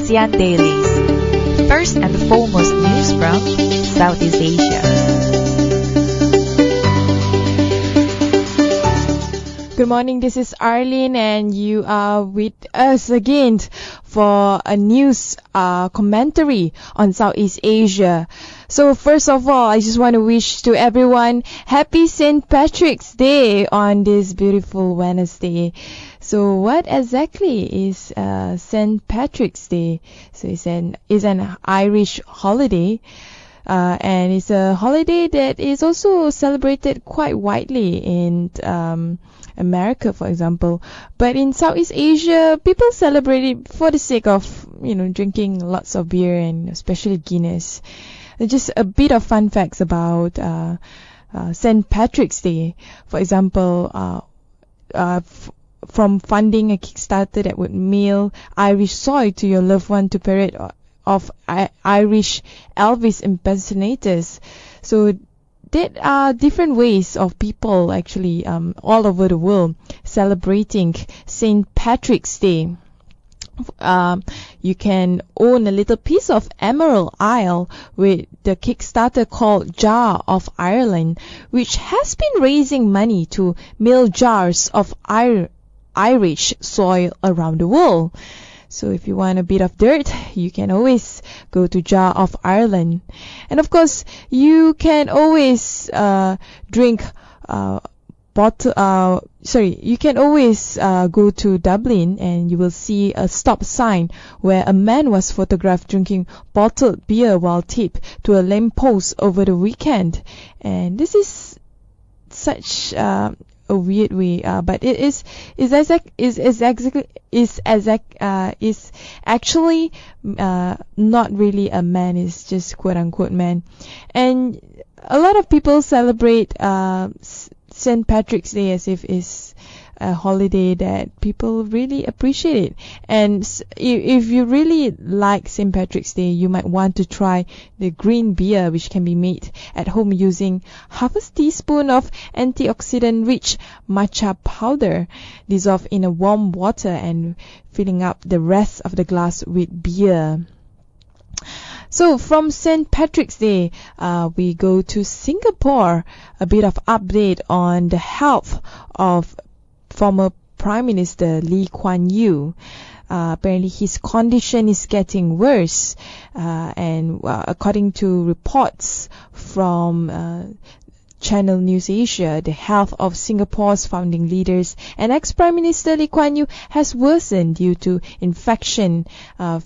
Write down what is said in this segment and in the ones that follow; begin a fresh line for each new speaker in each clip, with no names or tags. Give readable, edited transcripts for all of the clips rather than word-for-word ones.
ASEAN Dailies. First and foremost news from Southeast Asia.
Good morning, this is Arlene and you are with us again for a news commentary on Southeast Asia. So first of all, I just want to wish to everyone happy St. Patrick's Day on this beautiful Wednesday. So what exactly is St. Patrick's Day? So it's an Irish holiday. And it's a holiday that is also celebrated quite widely in America, for example. But in Southeast Asia, people celebrate it for the sake of, drinking lots of beer and especially Guinness. Just a bit of fun facts about St. Patrick's Day. For example, from funding a Kickstarter that would mail Irish soy to your loved one to parade of Irish Elvis impersonators. So there are different ways of people actually all over the world celebrating St. Patrick's Day. You can own a little piece of Emerald Isle with the Kickstarter called Jar of Ireland, which has been raising money to mail jars of Irish soil around the world. So if you want a bit of dirt, you can always go to Jar of Ireland. And of course, you can always you can always go to Dublin and you will see a stop sign where a man was photographed drinking bottled beer while taped to a lamppost over the weekend. And this is such a weird way, but it is actually not really a man. It's just quote unquote man. And a lot of people celebrate St. Patrick's Day as if it's a holiday that people really appreciate it. And if you really like St. Patrick's Day, you might want to try the green beer, which can be made at home using half a teaspoon of antioxidant-rich matcha powder dissolved in a warm water and filling up the rest of the glass with beer. So from St. Patrick's Day, we go to Singapore. A bit of update on the health of former Prime Minister Lee Kuan Yew. Apparently his condition is getting worse, and according to reports from Channel News Asia, the health of Singapore's founding leaders and ex-Prime Minister Lee Kuan Yew has worsened due to infection of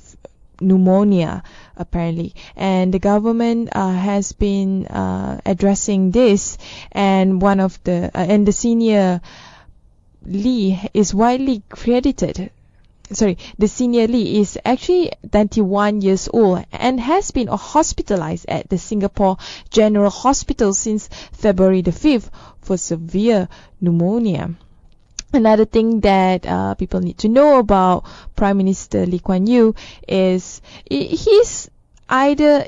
pneumonia, apparently. And the government has been addressing this, and the senior Lee is widely credited. The senior Lee is actually 91 years old and has been hospitalized at the Singapore General Hospital since February the 5th for severe pneumonia. Another thing that people need to know about Prime Minister Lee Kuan Yew is it's either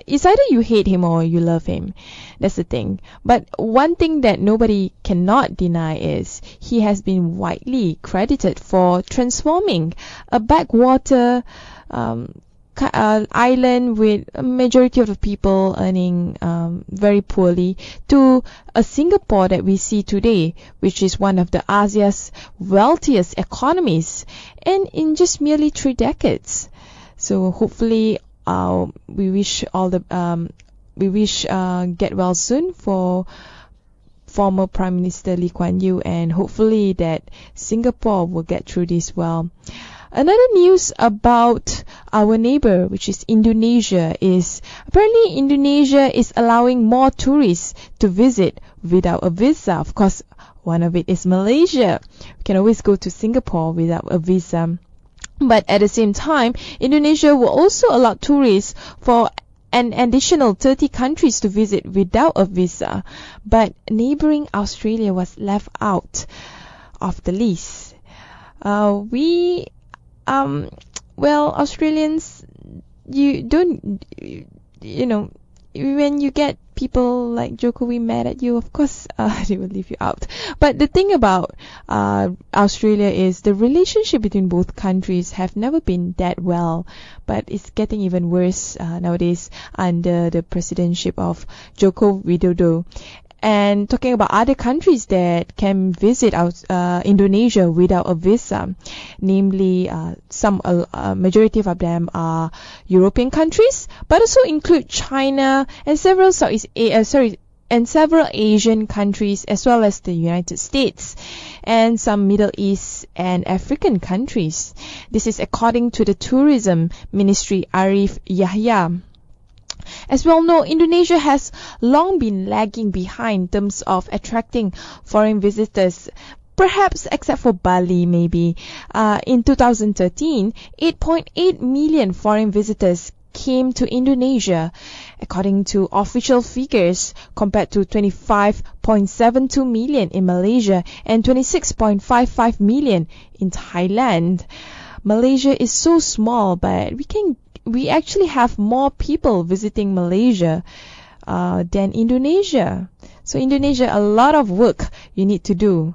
you hate him or you love him. That's the thing. But one thing that nobody cannot deny is he has been widely credited for transforming a backwater island with a majority of the people earning very poorly to a Singapore that we see today, which is one of the ASEAN's wealthiest economies, and in just merely 3 decades. So hopefully we wish get well soon for former Prime Minister Lee Kuan Yew, and hopefully that Singapore will get through this well. Another news about our neighbor, which is Indonesia, is apparently Indonesia is allowing more tourists to visit without a visa. Of course, one of it is Malaysia. We can always go to Singapore without a visa. But at the same time, Indonesia will also allow tourists for an additional 30 countries to visit without a visa. But neighboring Australia was left out of the list. Australians, when you get people like Jokowi mad at you, of course, they will leave you out. But the thing about Australia is the relationship between both countries have never been that well, but it's getting even worse nowadays under the presidency of Joko Widodo. And talking about other countries that can visit Indonesia without a visa, namely some majority of them are European countries, but also include China and several several Asian countries, as well as the United States and some Middle East and African countries. This is according to the Tourism Ministry Arif Yahya. As we all know, Indonesia has long been lagging behind in terms of attracting foreign visitors, perhaps except for Bali maybe. In 2013, 8.8 million foreign visitors came to Indonesia, according to official figures, compared to 25.72 million in Malaysia and 26.55 million in Thailand. Malaysia is so small, but we actually have more people visiting Malaysia than Indonesia. So Indonesia, a lot of work you need to do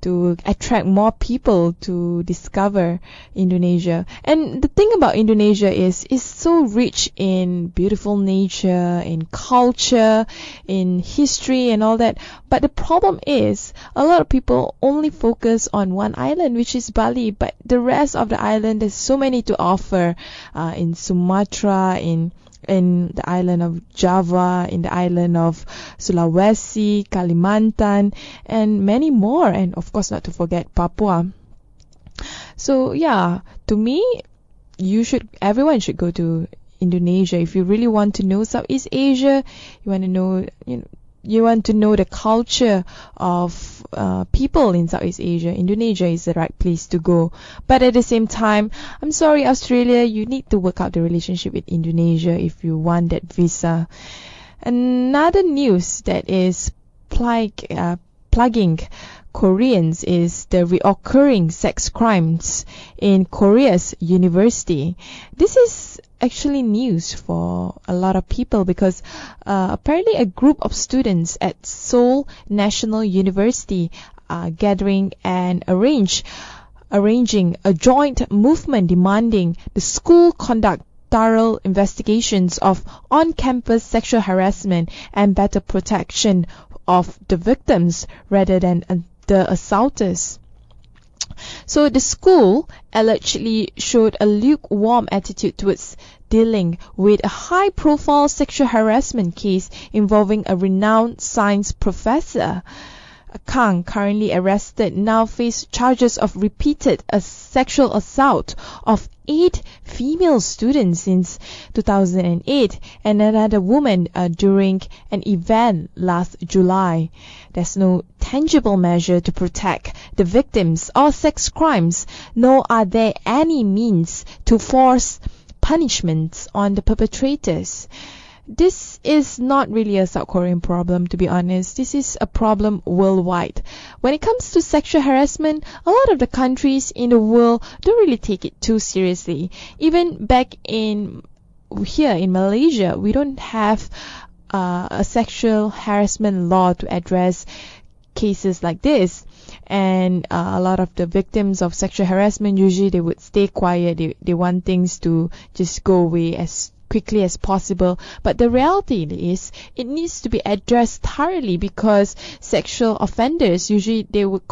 to attract more people to discover Indonesia. And the thing about Indonesia is it's so rich in beautiful nature, in culture, in history and all that. But the problem is a lot of people only focus on one island, which is Bali, but the rest of the island, there's so many to offer in Sumatra, in the island of Java, in the island of Sulawesi, Kalimantan, and many more, and of course not to forget Papua. So yeah, to me, everyone should go to Indonesia if you really want to know Southeast Asia. You want to know the culture of people in Southeast Asia. Indonesia is the right place to go. But at the same time, I'm sorry, Australia, you need to work out the relationship with Indonesia if you want that visa. Another news that is plaguing Koreans is the reoccurring sex crimes in Korea's university. This is actually news for a lot of people because apparently a group of students at Seoul National University are gathering and arranging a joint movement demanding the school conduct thorough investigations of on-campus sexual harassment and better protection of the victims rather than the assaulters. So the school allegedly showed a lukewarm attitude towards dealing with a high-profile sexual harassment case involving a renowned science professor. Kang, currently arrested, now faces charges of repeated sexual assault of 8 female students since 2008 and another woman during an event last July. There's no tangible measure to protect the victims of sex crimes, nor are there any means to force punishments on the perpetrators. This is not really a South Korean problem, to be honest. This is a problem worldwide. When it comes to sexual harassment, a lot of the countries in the world don't really take it too seriously. Even back here in Malaysia, we don't have a sexual harassment law to address cases like this. And a lot of the victims of sexual harassment, usually they would stay quiet. They want things to just go away as quickly as possible. But the reality is it needs to be addressed thoroughly because sexual offenders, usually they would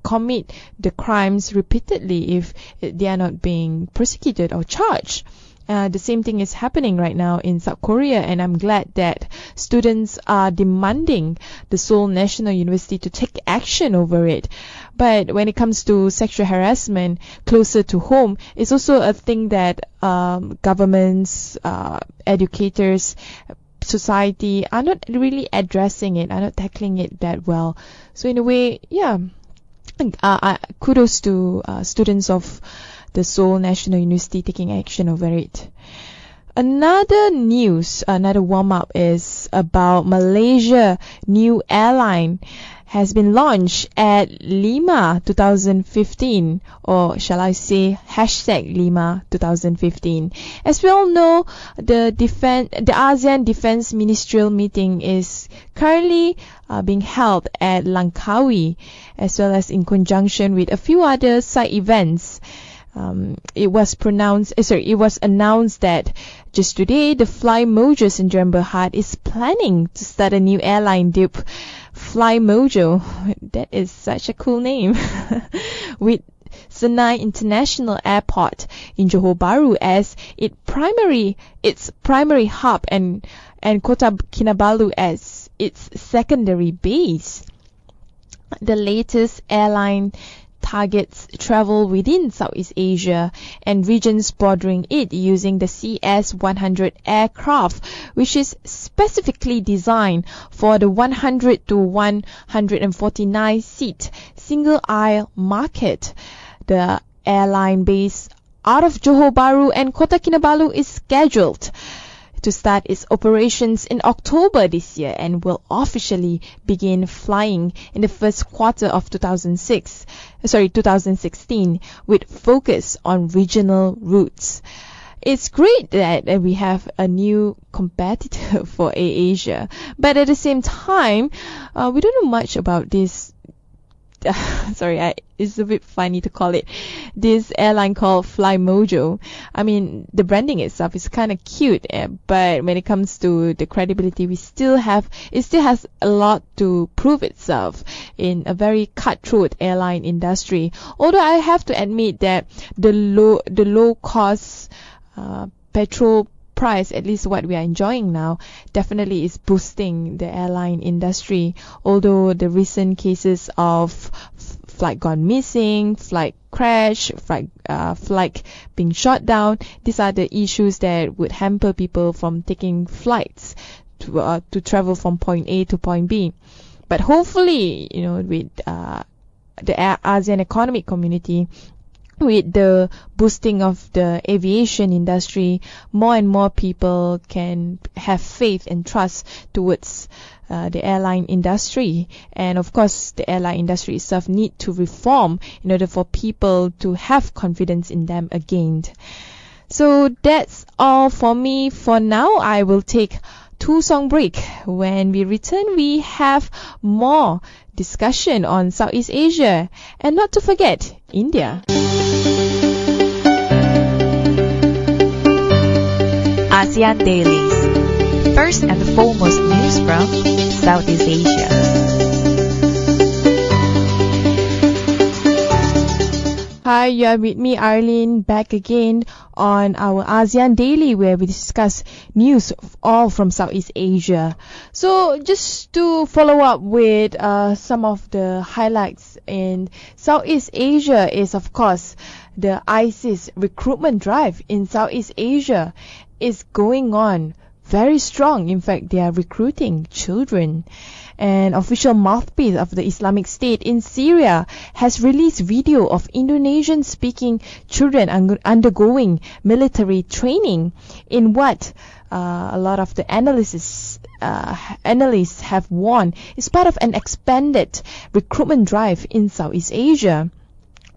commit the crimes repeatedly if they are not being prosecuted or charged. The same thing is happening right now in South Korea, and I'm glad that students are demanding the Seoul National University to take action over it. But when it comes to sexual harassment closer to home, it's also a thing that governments, educators, society are not really addressing it, are not tackling it that well. So in a way, yeah, kudos to students of the Seoul National University taking action over it. Another news, another warm-up is about Malaysia new airline has been launched at Lima 2015, or shall I say #Lima 2015. As we all know, the ASEAN Defense Ministerial Meeting is currently being held at Langkawi, as well as in conjunction with a few other side events. It was announced that just today the Fly Mojo Syndrome Berhad is planning to start a new airline dubbed Fly Mojo. That is such a cool name. With Senai International Airport in Johor Bahru as its primary hub and Kota Kinabalu as its secondary base. The latest airline targets travel within Southeast Asia and regions bordering it using the CS-100 aircraft, which is specifically designed for the 100 to 149 seat single aisle market. The airline based out of Johor Bahru and Kota Kinabalu is scheduled to start its operations in October this year and will officially begin flying in the first quarter of 2016 with focus on regional routes. It's great that we have a new competitor for AirAsia, but at the same time, we don't know much about this. It's a bit funny to call it this airline called Fly Mojo. I mean, the branding itself is kind of cute, but when it comes to the credibility, it still has a lot to prove itself in a very cutthroat airline industry. Although I have to admit that the low cost petrol price, at least what we are enjoying now, definitely is boosting the airline industry. Although the recent cases of flight gone missing, flight crash, flight being shot down, these are the issues that would hamper people from taking flights to travel from point A to point B. But hopefully, with the ASEAN Economic Community, with the boosting of the aviation industry, more and more people can have faith and trust towards the airline industry. And of course, the airline industry itself need to reform in order for people to have confidence in them again. So that's all for me for now. I will take 2-song break. When we return, we have more discussion on Southeast Asia, and not to forget India.
ASEAN Dailies. First and foremost news from Southeast Asia.
Hi, you are with me, Arlene, back again on our ASEAN Daily, where we discuss news all from Southeast Asia. So just to follow up with some of the highlights in Southeast Asia is, of course, the ISIS recruitment drive in Southeast Asia is going on very strong. In fact, they are recruiting children. An official mouthpiece of the Islamic State in Syria has released video of Indonesian-speaking children undergoing military training in what a lot of the analysts have warned is part of an expanded recruitment drive in Southeast Asia.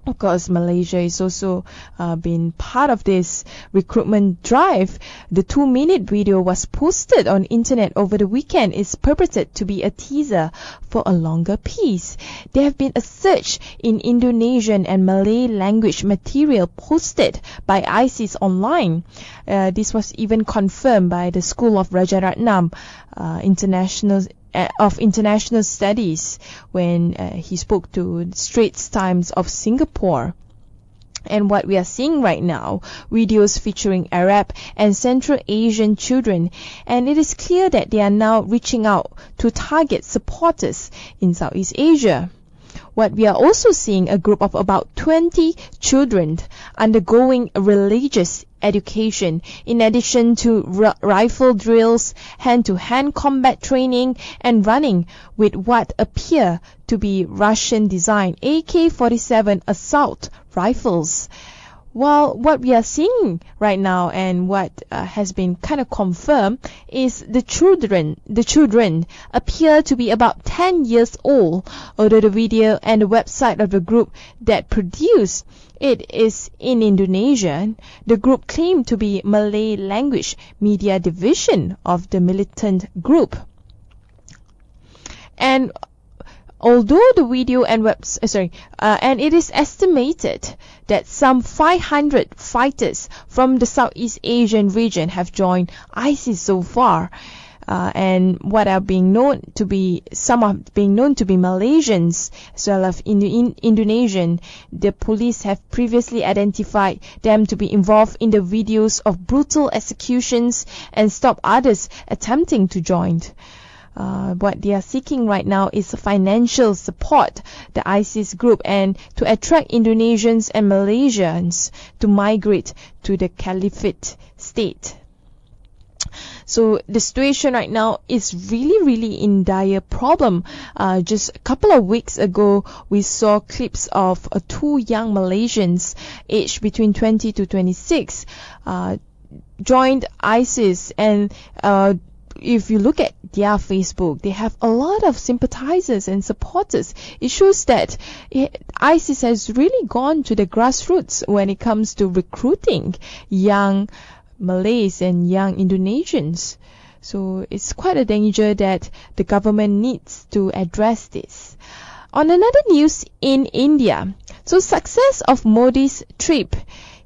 Of course, Malaysia is also been part of this recruitment drive. The 2-minute video was posted on internet over the weekend. Is purported to be a teaser for a longer piece. There have been a search in Indonesian and Malay language material posted by ISIS online. This was even confirmed by the School of Rajaratnam International Studies when he spoke to Straits Times of Singapore. And what we are seeing right now, videos featuring Arab and Central Asian children, and it is clear that they are now reaching out to target supporters in Southeast Asia. What we are also seeing, a group of about 20 children undergoing religious education, in addition to rifle drills, hand-to-hand combat training, and running with what appear to be Russian-designed AK-47 assault rifles. While what we are seeing right now and what has been kind of confirmed is the children appear to be about 10 years old, although the video and the website of the group that produced it is in Indonesia. The group claimed to be Malay language media division of the militant group. And although the video and and it is estimated that some 500 fighters from the Southeast Asian region have joined ISIS so far, and what are being known to be Malaysians as well as Indonesian. The police have previously identified them to be involved in the videos of brutal executions and stop others attempting to join. What they are seeking right now is financial support, the ISIS group, and to attract Indonesians and Malaysians to migrate to the Caliphate state. So the situation right now is really in dire problem. Just a couple of weeks ago, we saw clips of two young Malaysians aged between 20 to 26 joined ISIS, and if you look at their Facebook, they have a lot of sympathizers and supporters. It shows that ISIS has really gone to the grassroots when it comes to recruiting young Malays and young Indonesians. So it's quite a danger that the government needs to address this. On another news in India, so success of Modi's trip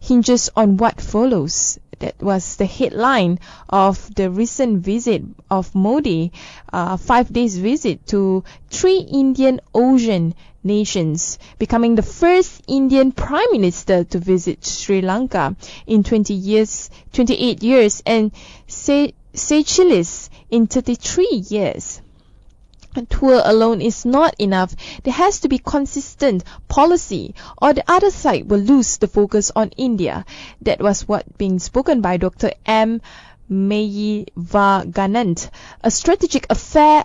hinges on what follows. That was the headline of the recent visit of Modi, 5 days visit to 3 Indian Ocean nations, becoming the first Indian Prime Minister to visit Sri Lanka in 28 years, and Seychelles in 33 years. A tour alone is not enough. There has to be consistent policy, or the other side will lose the focus on India. That was what being spoken by Dr. M. Mayivaganand, a strategic affairs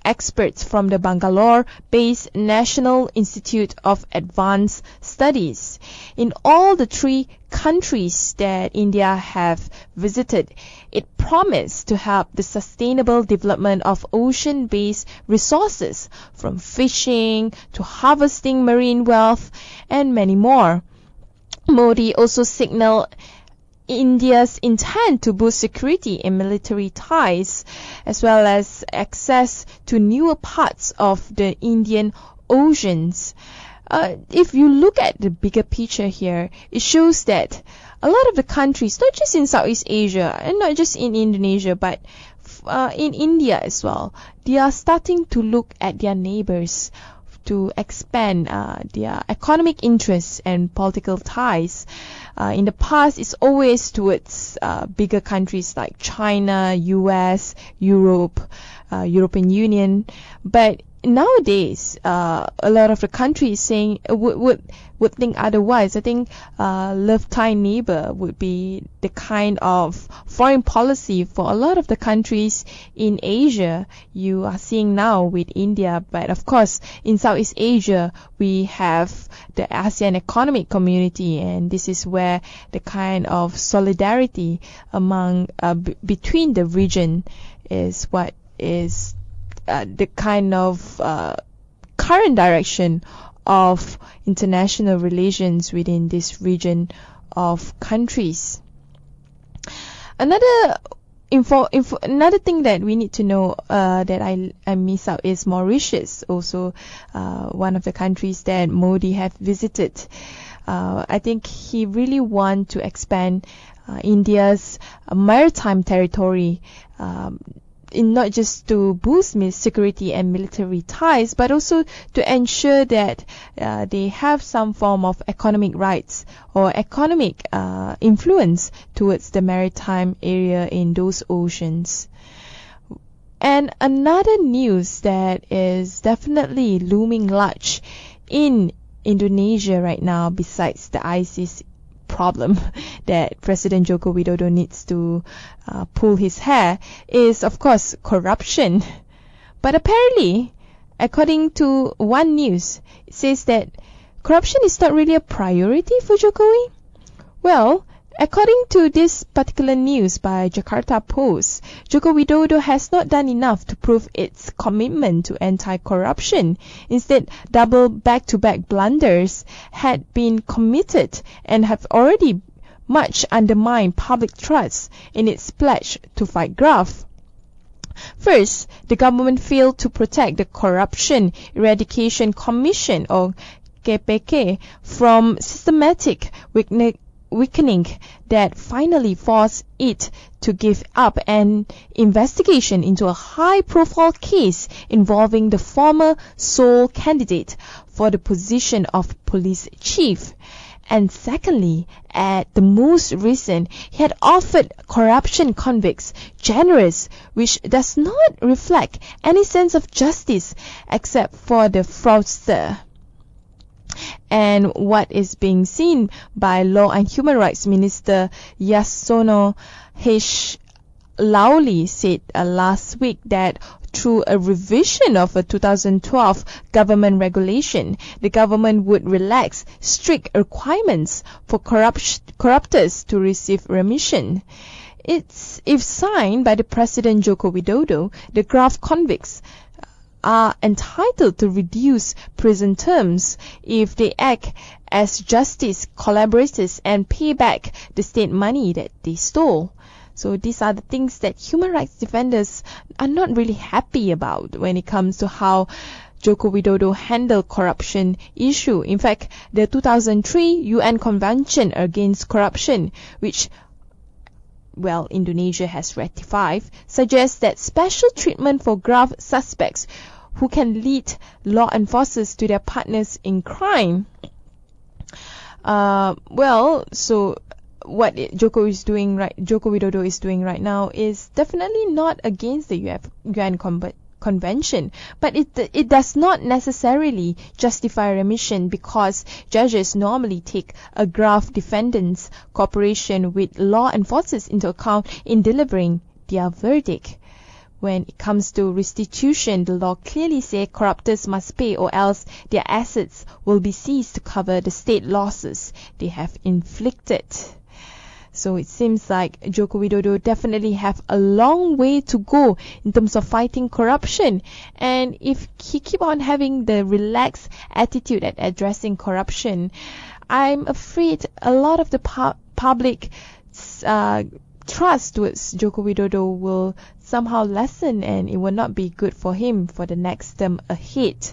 expert from the Bangalore-based National Institute of Advanced Studies. In all the 3 countries that India have visited, it promised to help the sustainable development of ocean-based resources, from fishing to harvesting marine wealth and many more. Modi also signaled India's intent to boost security and military ties, as well as access to newer parts of the Indian Oceans. If you look at the bigger picture here, it shows that a lot of the countries, not just in Southeast Asia and not just in Indonesia, but in India as well, they are starting to look at their neighbors to expand their economic interests and political ties. In the past, it's always towards bigger countries like China, US, Europe, European Union, but nowadays, a lot of the countries saying would think otherwise. I think love Thai neighbor would be the kind of foreign policy for a lot of the countries in Asia you are seeing now with India. But of course, in Southeast Asia, we have the ASEAN Economic Community, and this is where the kind of solidarity among between the region is what is the kind of current direction of international relations within this region of countries. Another thing that we need to know that I miss out is Mauritius, also one of the countries that Modi have visited. I think he really want to expand India's maritime territory, in not just to boost security and military ties, but also to ensure that they have some form of economic rights or economic influence towards the maritime area in those oceans. And another news that is definitely looming large in Indonesia right now, besides the ISIS problem that President Jokowi needs to pull his hair, is of course corruption. But apparently, according to One News, it says that corruption is not really a priority for Jokowi? Well, according to this particular news by Jakarta Post, Joko Widodo has not done enough to prove its commitment to anti-corruption. Instead, double back-to-back blunders had been committed and have already much undermined public trust in its pledge to fight graft. First, the government failed to protect the Corruption Eradication Commission, or KPK, from systematic weakening that finally forced it to give up an investigation into a high-profile case involving the former sole candidate for the position of police chief. And secondly, at the most recent, he had offered corruption convicts generous, which does not reflect any sense of justice except for the fraudster. And what is being seen by Law and Human Rights Minister Yasona Lauli said last week that through a revision of a 2012 government regulation, the government would relax strict requirements for corruptors to receive remission. If signed by the President Joko Widodo, the graft convicts are entitled to reduce prison terms if they act as justice collaborators and pay back the state money that they stole. So these are the things that human rights defenders are not really happy about when it comes to how Joko Widodo handled corruption issue. In fact, the 2003 UN Convention Against Corruption, which Indonesia has ratified, suggests that special treatment for graft suspects who can lead law enforcers to their partners in crime. So what Joko Widodo is doing right now is definitely not against the UN Convention, but it does not necessarily justify remission, because judges normally take a graft defendant's cooperation with law enforcers into account in delivering their verdict. When it comes to restitution, the law clearly says corruptors must pay, or else their assets will be seized to cover the state losses they have inflicted. So it seems like Joko Widodo definitely have a long way to go in terms of fighting corruption. And if he keep on having the relaxed attitude at addressing corruption, I'm afraid a lot of the public trust towards Joko Widodo will somehow lessen, and it will not be good for him for the next term ahead.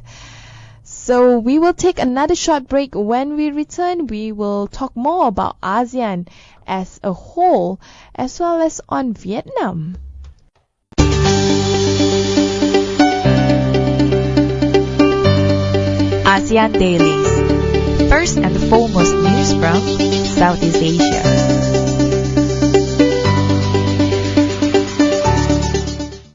So we will take another short break. When we return, we will talk more about ASEAN as a whole, as well as on Vietnam.
ASEAN Dailies. First and foremost news from Southeast Asia.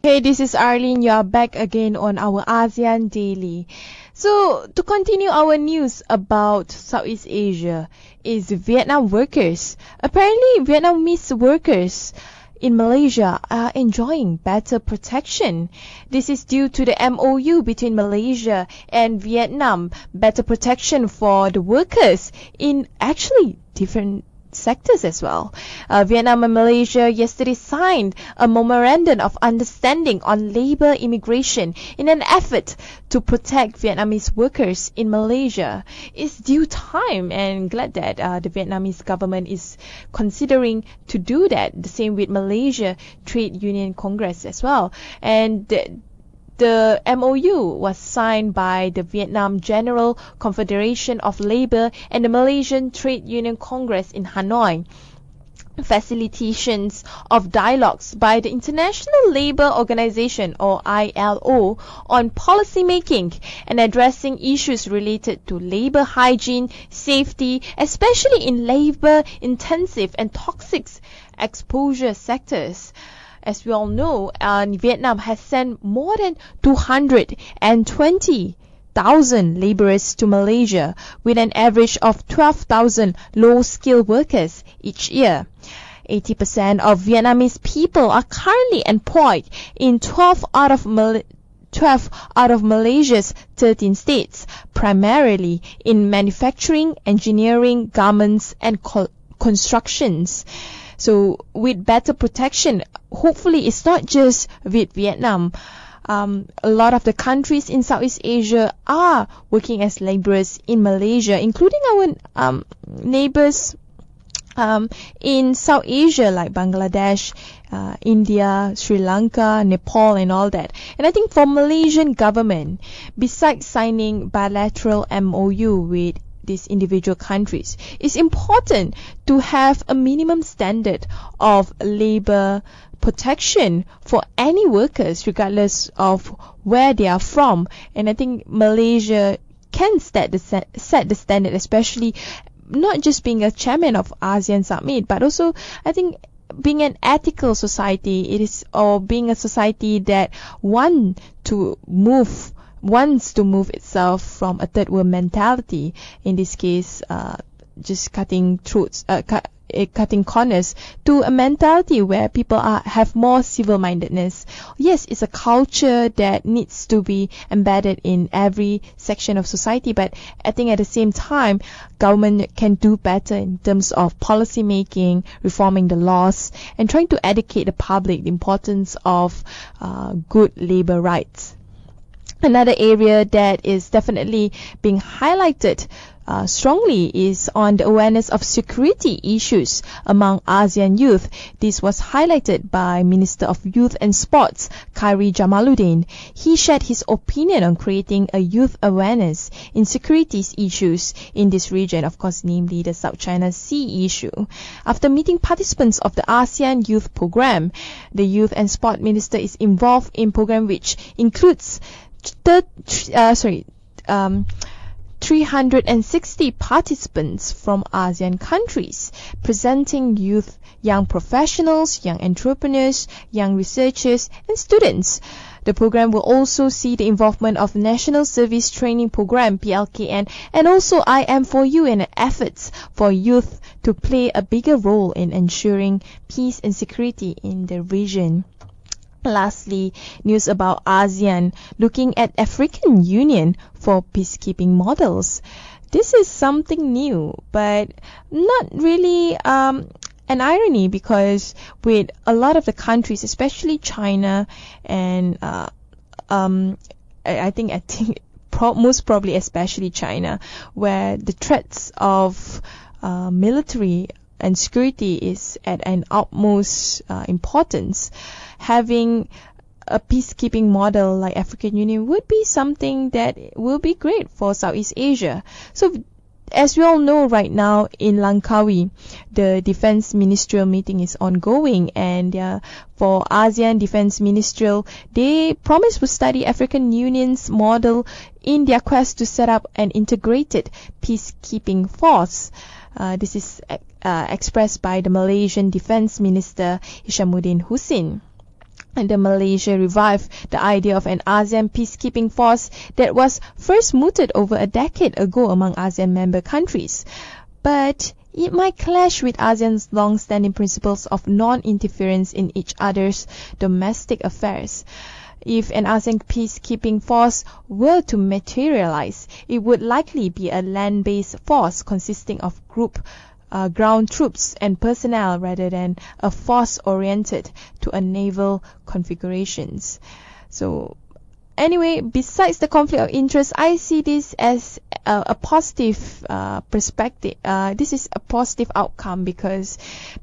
Hey, this is Arlene. You are back again on our ASEAN Daily. So, to continue our news about Southeast Asia is Vietnam workers. Apparently, Vietnamese workers in Malaysia are enjoying better protection. This is due to the MOU between Malaysia and Vietnam. Better protection for the workers in actually different sectors as well. Vietnam and Malaysia yesterday signed a memorandum of understanding on labor immigration in an effort to protect Vietnamese workers in Malaysia. It's due time, and glad that the Vietnamese government is considering to do that. The same with Malaysia Trade Union Congress as well. And the MOU was signed by the Vietnam General Confederation of Labour and the Malaysian Trade Union Congress in Hanoi. Facilitations of dialogues by the International Labour Organization, or ILO, on policy making and addressing issues related to labour hygiene, safety, especially in labour-intensive and toxic exposure sectors. As we all know, Vietnam has sent more than 220,000 laborers to Malaysia, with an average of 12,000 low-skilled workers each year. 80% of Vietnamese people are currently employed in 12 out of 12 out of Malaysia's 13 states, primarily in manufacturing, engineering, garments, and constructions. So with better protection, hopefully it's not just with Vietnam. A lot of the countries in Southeast Asia are working as laborers in Malaysia, including our neighbors in South Asia like Bangladesh, India, Sri Lanka, Nepal and all that. And I think for Malaysian government, besides signing bilateral MOU with these individual countries, it's important to have a minimum standard of labor protection for any workers regardless of where they are from. And I think Malaysia can set the standard, especially not just being a chairman of ASEAN Summit, but also I think being an ethical society, or being a society that wants to move itself from a third world mentality, in this case just cutting corners, to a mentality where people have more civil-mindedness. Yes, it's a culture that needs to be embedded in every section of society, but I think at the same time, government can do better in terms of policy making, reforming the laws, and trying to educate the public the importance of good labor rights. Another area that is definitely being highlighted strongly is on the awareness of security issues among ASEAN youth. This was highlighted by Minister of Youth and Sports, Khairi Jamaluddin. He shared his opinion on creating a youth awareness in security issues in this region, of course, namely the South China Sea issue. After meeting participants of the ASEAN Youth Program, the Youth and Sport Minister is involved in program which includes 360 participants from ASEAN countries, presenting youth, young professionals, young entrepreneurs, young researchers, and students. The program will also see the involvement of National Service Training Program, PLKN, and also IM4U in efforts for youth to play a bigger role in ensuring peace and security in the region. Lastly, news about ASEAN looking at African Union for peacekeeping models. This is something new, but not really an irony, because with a lot of the countries, especially China and I think most probably especially China, where the threats of military and security is at an utmost importance, having a peacekeeping model like African Union would be something that will be great for Southeast Asia. So as we all know right now in Langkawi, the Defense Ministerial meeting is ongoing, and for ASEAN Defense Ministerial, they promise to study African Union's model in their quest to set up an integrated peacekeeping force. This is expressed by the Malaysian Defense Minister Hishamuddin Hussein. And Malaysia revived the idea of an ASEAN peacekeeping force that was first mooted over a decade ago among ASEAN member countries. But it might clash with ASEAN's long-standing principles of non-interference in each other's domestic affairs. If an ASEAN peacekeeping force were to materialize, it would likely be a land-based force consisting of ground troops and personnel rather than a force oriented to a naval configurations. So anyway, besides the conflict of interest, I see this as a positive perspective. This is a positive outcome, because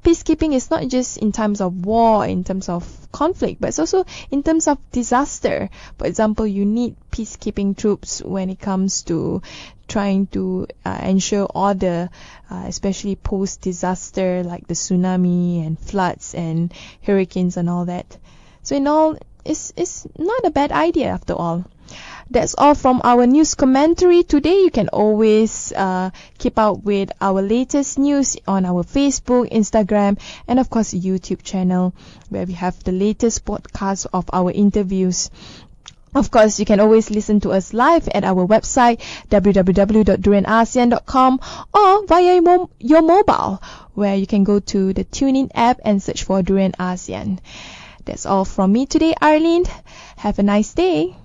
peacekeeping is not just in times of war, in terms of conflict, but it's also in terms of disaster. For example, you need peacekeeping troops when it comes to trying to ensure order, especially post-disaster like the tsunami and floods and hurricanes and all that. So in all, it's not a bad idea after all. That's all from our news commentary today. You can always keep up with our latest news on our Facebook, Instagram, and of course YouTube channel, where we have the latest podcast of our interviews. Of course, you can always listen to us live at our website www.durianasean.com, or via your mobile, where you can go to the TuneIn app and search for Durian ASEAN. That's all from me today, Arlene. Have a nice day.